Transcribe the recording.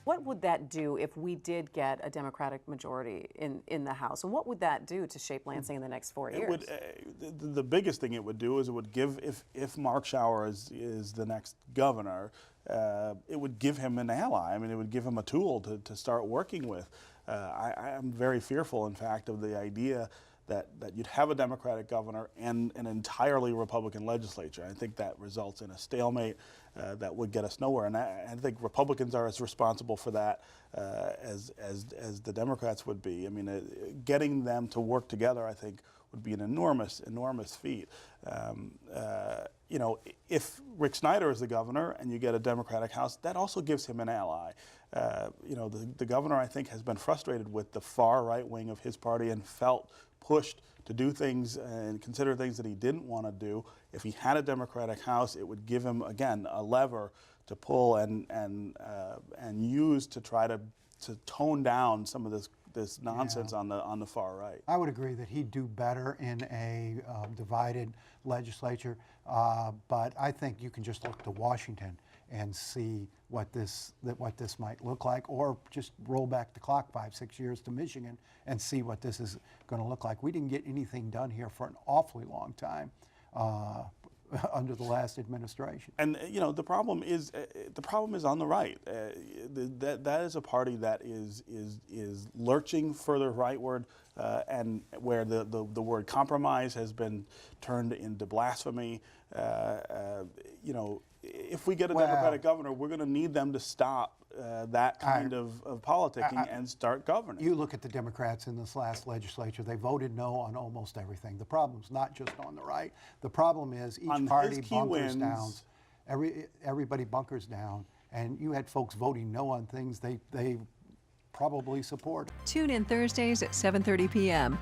What would that do if we did get a Democratic majority in the House? And what would that do to shape Lansing in the next 4 years? It would, the biggest thing it would do is it would give, if Mark Schauer is the next governor, it would give him an ally. I mean, it would give him a tool to start working with. I am very fearful, in fact, of the idea that you'd have a Democratic governor and an entirely Republican legislature. I think that results in a stalemate that would get us nowhere. And I think Republicans are as responsible for that as the Democrats would be. I mean, getting them to work together, I think, would be an enormous feat. You know, if Rick Snyder is the governor and you get a Democratic House, that also gives him an ally. You know, the governor, I think, has been frustrated with the far right wing of his party and felt pushed to do things and consider things that he didn't want to do. If he had a Democratic House, it would give him, again, a lever to pull and use to try to tone down some of this nonsense on the far right. I would agree that he'd do better in a divided legislature, but I think you can just look to Washington and see what this might look like, or just roll back the clock 5-6 years to Michigan and see what this is going to look like. We didn't get anything done here for an awfully long time under the last administration. And you know, the problem is on the right. That is a party that is lurching further rightward, and where the word compromise has been turned into blasphemy. You know, if we get a Democratic governor, we're going to need them to stop that kind of politicking and start governing. You look at the Democrats in this last legislature, they voted no on almost everything. The problem's not just on the right. The problem is each party bunkers down. Everybody bunkers down, and you had folks voting no on things they probably support. Tune in Thursdays at 7:30 p.m.